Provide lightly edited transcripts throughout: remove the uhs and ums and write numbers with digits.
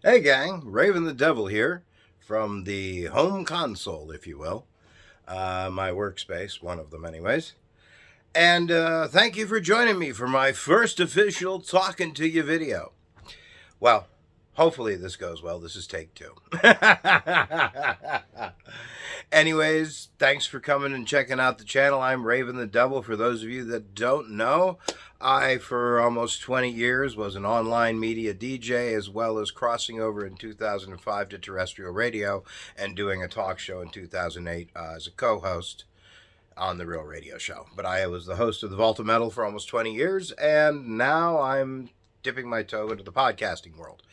Hey gang, Raven the Devil here from the home console, if you will. My workspace, one of them, anyways. And thank you for joining me for my first official talking to you video. Well, hopefully this goes well. This is take two. Anyways, thanks for coming and checking out the channel. I'm Raven the Devil. For those of you that don't know, I, for almost 20 years, was an online media DJ, as well as crossing over in 2005 to terrestrial radio and doing a talk show in 2008 as a co-host on the Real Radio Show. But I was the host of the Vault of Metal for almost 20 years, and now I'm dipping my toe into the podcasting world.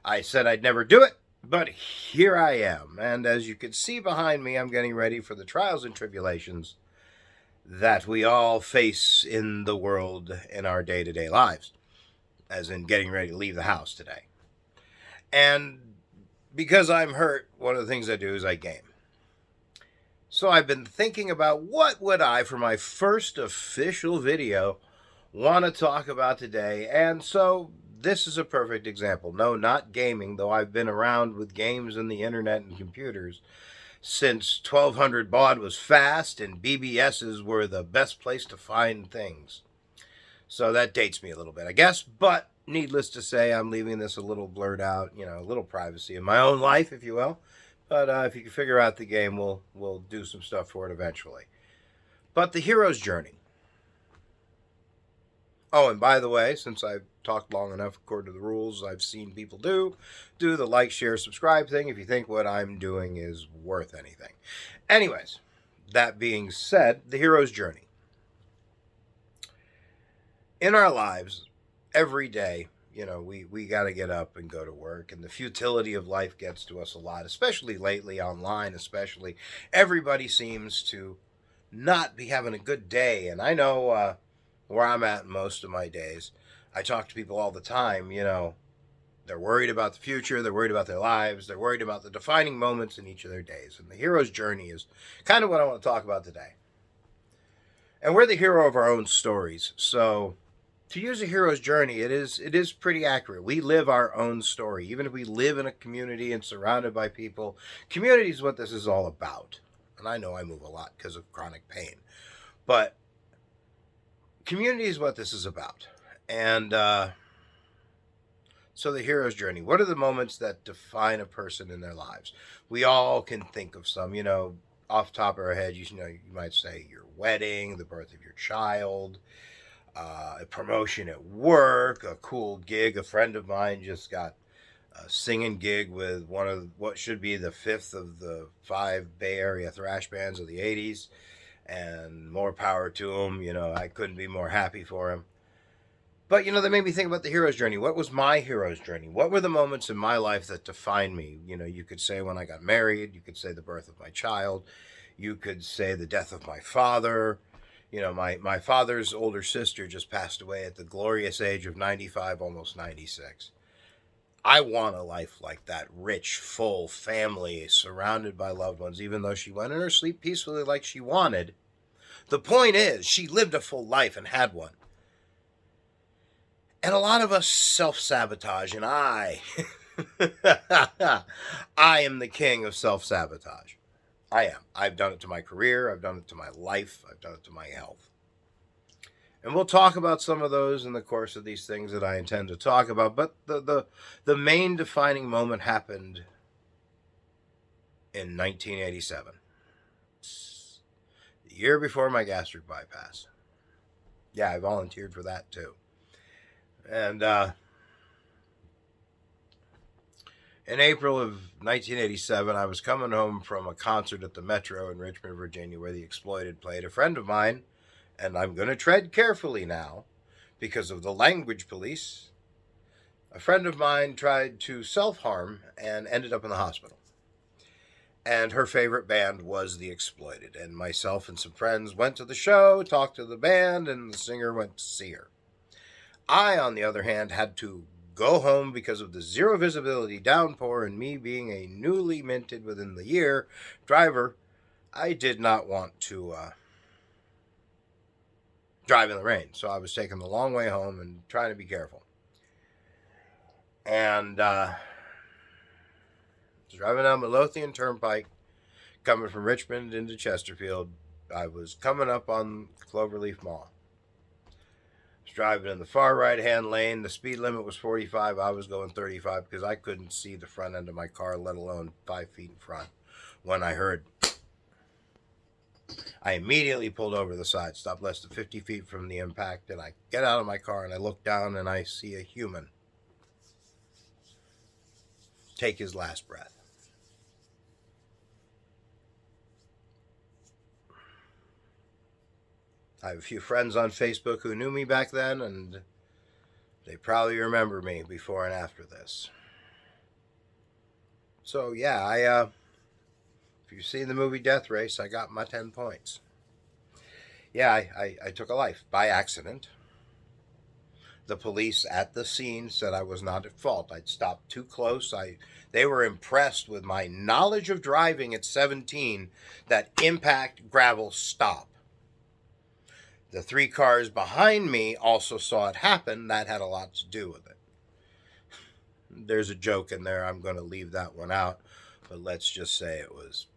I said I'd never do it, but here I am. And as you can see behind me, I'm getting ready for the trials and tribulations that we all face in the world in our day-to-day lives, as in getting ready to leave the house today. And because I'm hurt, one of the things I do is I game. So I've been thinking about what would I, for my first official video, want to talk about today. And so this is a perfect example. No, not gaming, though I've been around with games and the internet and computers since 1200 baud was fast and BBSs were the best place to find things. So that dates me a little bit, I guess. But needless to say, I'm leaving this a little blurred out, a little privacy in my own life, if you will. But if you can figure out the game, we'll do some stuff for it eventually. But the hero's journey. Oh, and by the way, since I've talked long enough according to the rules I've seen people do the like, share, subscribe thing if you think what I'm doing is worth anything. Anyways, that being said, the hero's journey. In our lives, every day, we got to get up and go to work, and the futility of life gets to us a lot, especially lately online, especially. Everybody seems to not be having a good day, and I know where I'm at most of my days. I talk to people all the time, they're worried about the future, they're worried about their lives, they're worried about the defining moments in each of their days, and the hero's journey is kind of what I want to talk about today. And we're the hero of our own stories, so to use a hero's journey, it is pretty accurate. We live our own story. Even if we live in a community and surrounded by people, community is what this is all about. And I know I move a lot because of chronic pain. But community is what this is about. And so the hero's journey. What are the moments that define a person in their lives? We all can think of some, off the top of our head, you might say your wedding, the birth of your child, a promotion at work, a cool gig. A friend of mine just got a singing gig with one of what should be the fifth of the 5 Bay Area thrash bands of the 80s, and more power to him. I couldn't be more happy for him. But, that made me think about the hero's journey. What was my hero's journey? What were the moments in my life that defined me? You could say when I got married. You could say the birth of my child. You could say the death of my father. My father's older sister just passed away at the glorious age of 95, almost 96. I want a life like that, rich, full family, surrounded by loved ones, even though she went in her sleep peacefully like she wanted. The point is, she lived a full life and had one. And a lot of us self-sabotage, and I am the king of self-sabotage. I am. I've done it to my career. I've done it to my life. I've done it to my health. And we'll talk about some of those in the course of these things that I intend to talk about. But the main defining moment happened in 1987. The year before my gastric bypass. Yeah, I volunteered for that too. And in April of 1987, I was coming home from a concert at the Metro in Richmond, Virginia, where The Exploited played. A friend of mine, and I'm going to tread carefully now because of the language police, a friend of mine tried to self-harm and ended up in the hospital. And her favorite band was The Exploited. And myself and some friends went to the show, talked to the band, and the singer went to see her. I, on the other hand, had to go home because of the zero visibility downpour, and me being a newly minted within the year driver, I did not want to drive in the rain. So I was taking the long way home and trying to be careful. And driving down Midlothian Turnpike, coming from Richmond into Chesterfield. I was coming up on Cloverleaf Mall. I was driving in the far right-hand lane. The speed limit was 45. I was going 35 because I couldn't see the front end of my car, let alone 5 feet in front. When I heard, I immediately pulled over the side, stopped less than 50 feet from the impact, and I get out of my car and I look down and I see a human take his last breath. I have a few friends on Facebook who knew me back then, and they probably remember me before and after this. So yeah, if you've seen the movie Death Race, I got my 10 points. Yeah, I took a life by accident. The police at the scene said I was not at fault. I'd stopped too close. They were impressed with my knowledge of driving at 17 that impact gravel stop. The 3 cars behind me also saw it happen. That had a lot to do with it. There's a joke in there. I'm going to leave that one out. But let's just say it was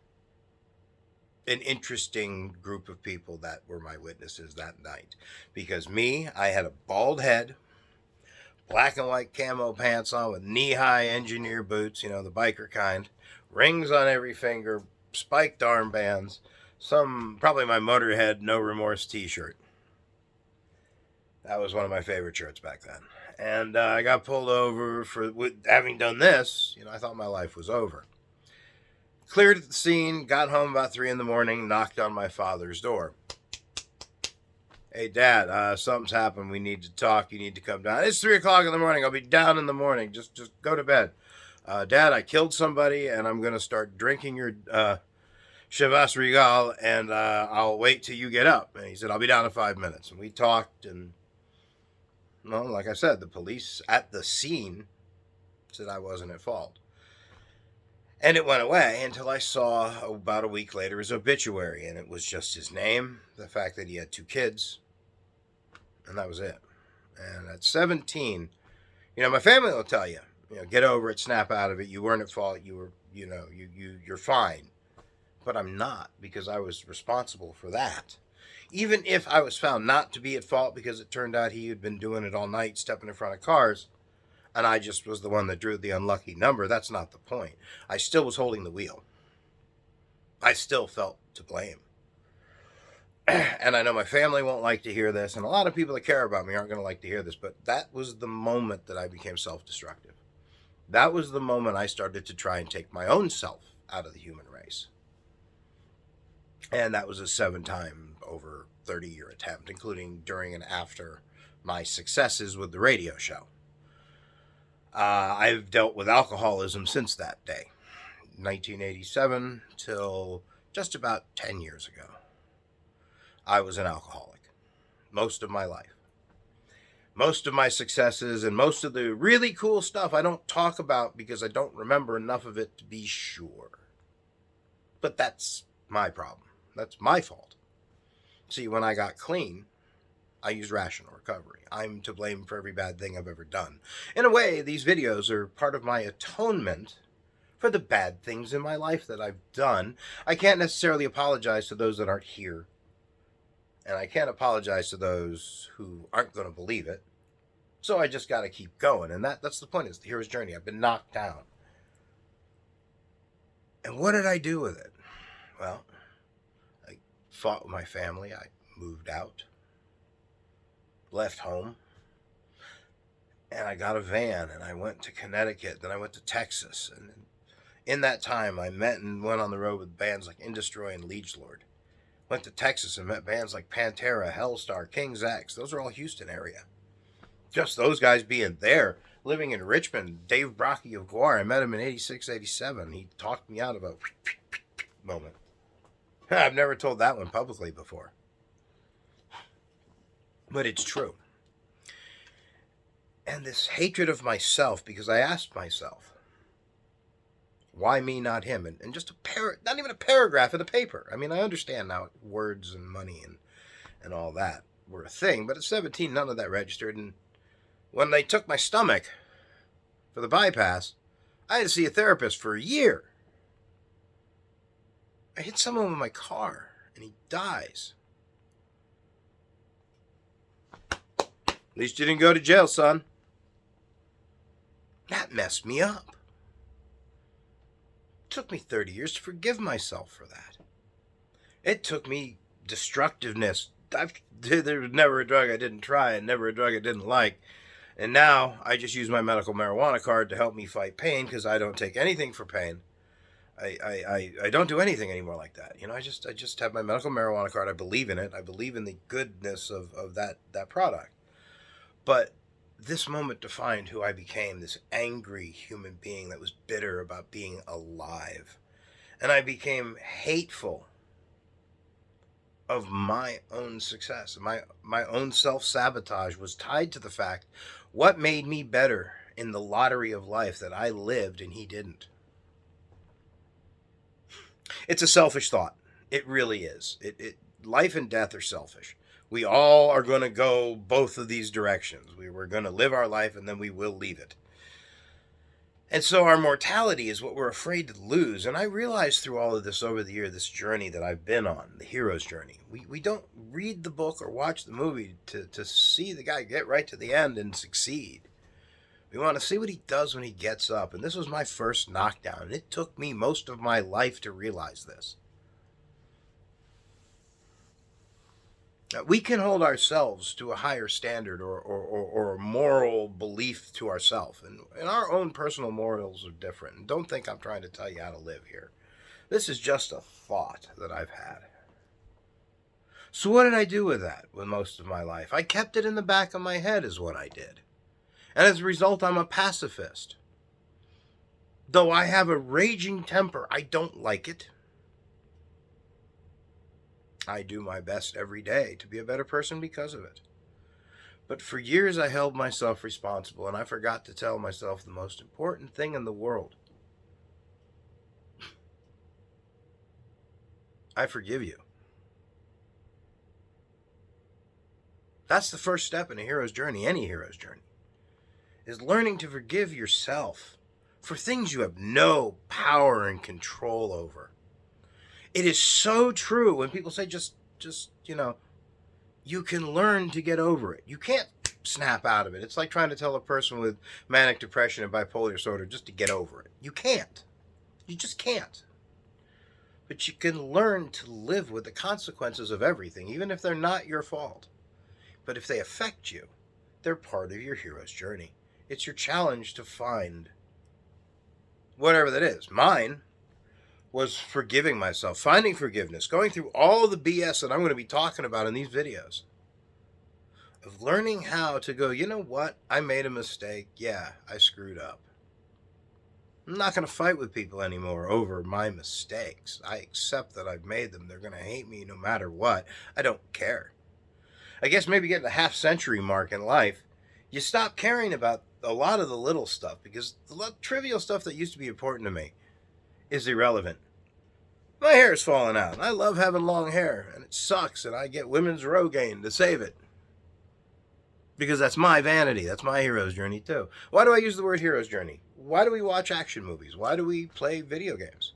an interesting group of people that were my witnesses that night. Because me, I had a bald head, black and white camo pants on with knee-high engineer boots, the biker kind, rings on every finger, spiked armbands, probably my Motorhead No Remorse t-shirt. That was one of my favorite shirts back then. And I got pulled over for having done this. I thought my life was over. Cleared at the scene, got home about 3 in the morning, knocked on my father's door. Hey, Dad, something's happened. We need to talk. You need to come down. It's 3 o'clock in the morning. I'll be down in the morning. Just go to bed. Dad, I killed somebody, and I'm going to start drinking your Chivas Regal, and I'll wait till you get up. And he said, I'll be down in 5 minutes. And we talked, and, well, like I said, the police at the scene said I wasn't at fault. And it went away until I saw, about a week later, his obituary, and it was just his name, the fact that he had 2 kids, and that was it. And at 17, my family will tell you, get over it, snap out of it. You weren't at fault. You were, you're fine. But I'm not, because I was responsible for that. Even if I was found not to be at fault because it turned out he had been doing it all night, stepping in front of cars, and I just was the one that drew the unlucky number, that's not the point. I still was holding the wheel. I still felt to blame. And I know my family won't like to hear this, and a lot of people that care about me aren't going to like to hear this, but that was the moment that I became self-destructive. That was the moment I started to try and take my own self out of the human race. And that was a 7-time, over 30-year attempt, including during and after my successes with the radio show. I've dealt with alcoholism since that day, 1987 till just about 10 years ago. I was an alcoholic most of my life. Most of my successes and most of the really cool stuff I don't talk about because I don't remember enough of it to be sure. But that's my problem. That's my fault. See, when I got clean, I used rational recovery. I'm to blame for every bad thing I've ever done. In a way, these videos are part of my atonement for the bad things in my life that I've done. I can't necessarily apologize to those that aren't here. And I can't apologize to those who aren't going to believe it. So I just got to keep going. And that's the point. It's the hero's journey. I've been knocked down. And what did I do with it? Well, I fought with my family. I moved out. Left home, and I got a van, and I went to Connecticut, then I went to Texas, and in that time I met and went on the road with bands like Indestroy and Liegelord. Went to Texas and met bands like Pantera, Hellstar, King's X. Those are all Houston area. Just those guys being there, living in Richmond. Dave Brockie of Gwar, I met him in 86, 87. He talked me out of a moment. I've never told that one publicly before. But it's true. And this hatred of myself, because I asked myself, why me, not him? And just not even a paragraph in the paper. I mean, I understand now words and money and all that were a thing, but at 17, none of that registered. And when they took my stomach for the bypass, I had to see a therapist for a year. I hit someone with my car and he dies. At least you didn't go to jail, son. That messed me up. It took me 30 years to forgive myself for that. It took me destructiveness. There was never a drug I didn't try and never a drug I didn't like. And now I just use my medical marijuana card to help me fight pain because I don't take anything for pain. I don't do anything anymore like that. You know, I just have my medical marijuana card. I believe in it. I believe in the goodness of that product. But this moment defined who I became, this angry human being that was bitter about being alive. And I became hateful of my own success. My own self-sabotage was tied to the fact what made me better in the lottery of life that I lived and he didn't. It's a selfish thought. It really is. Life and death are selfish. We all are going to go both of these directions. We're going to live our life and then we will leave it. And so our mortality is what we're afraid to lose. And I realized through all of this over the year, this journey that I've been on, the hero's journey. We don't read the book or watch the movie to see the guy get right to the end and succeed. We want to see what he does when he gets up. And this was my first knockdown. And it took me most of my life to realize this. Now, we can hold ourselves to a higher standard or a moral belief to ourselves. And our own personal morals are different. And don't think I'm trying to tell you how to live here. This is just a thought that I've had. So what did I do with that with most of my life? I kept it in the back of my head is what I did. And as a result, I'm a pacifist. Though I have a raging temper, I don't like it. I do my best every day to be a better person because of it. But for years I held myself responsible and I forgot to tell myself the most important thing in the world. I forgive you. That's the first step in a hero's journey, any hero's journey, is learning to forgive yourself for things you have no power and control over. It is so true when people say just you can learn to get over it. You can't snap out of it. It's like trying to tell a person with manic depression and bipolar disorder just to get over it. You can't. You just can't. But you can learn to live with the consequences of everything, even if they're not your fault. But if they affect you, they're part of your hero's journey. It's your challenge to find whatever that is. Mine was forgiving myself, finding forgiveness, going through all the BS that I'm going to be talking about in these videos, of learning how to go, you know what, I made a mistake. Yeah, I screwed up. I'm not going to fight with people anymore over my mistakes. I accept that I've made them. They're going to hate me no matter what. I don't care. I guess maybe getting the half-century mark in life, you stop caring about a lot of the little stuff because the trivial stuff that used to be important to me is irrelevant. My hair is falling out, and I love having long hair, and it sucks, and I get women's Rogaine to save it. Because that's my vanity. That's my hero's journey, too. Why do I use the word hero's journey? Why do we watch action movies? Why do we play video games?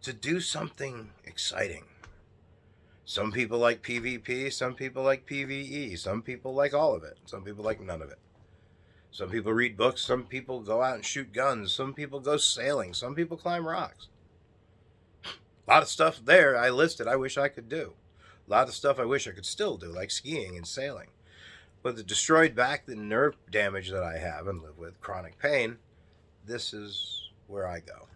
To do something exciting. Some people like PvP, some people like PvE, some people like all of it, some people like none of it. Some people read books, some people go out and shoot guns, some people go sailing, some people climb rocks. A lot of stuff there I listed I wish I could do. A lot of stuff I wish I could still do, like skiing and sailing. With the destroyed back, the nerve damage that I have and live with, chronic pain, this is where I go.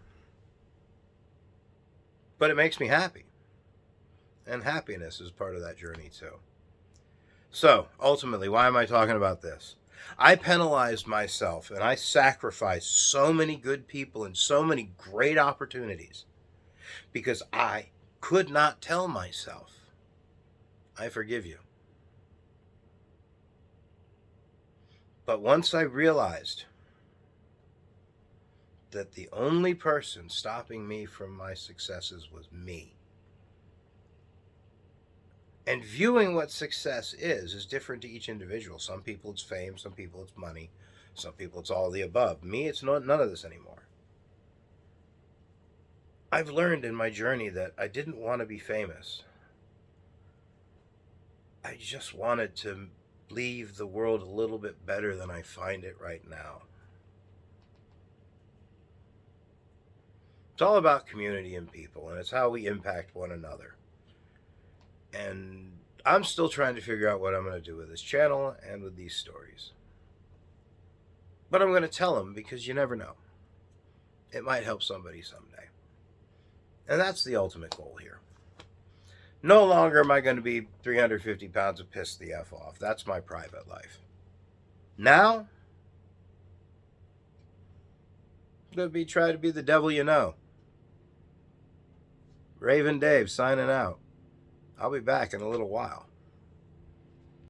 But it makes me happy. And happiness is part of that journey too. So, ultimately, why am I talking about this? I penalized myself and I sacrificed so many good people and so many great opportunities because I could not tell myself, I forgive you. But once I realized that the only person stopping me from my successes was me, and viewing what success is different to each individual. Some people it's fame, some people it's money, some people it's all of the above. Me, it's none of this anymore. I've learned in my journey that I didn't want to be famous. I just wanted to leave the world a little bit better than I find it right now. It's all about community and people, and it's how we impact one another. And I'm still trying to figure out what I'm going to do with this channel and with these stories. But I'm going to tell them because you never know. It might help somebody someday. And that's the ultimate goal here. No longer am I going to be 350 pounds of piss the F off. That's my private life. Now, I'm going to try to be the devil you know. Raven Dave signing out. I'll be back in a little while.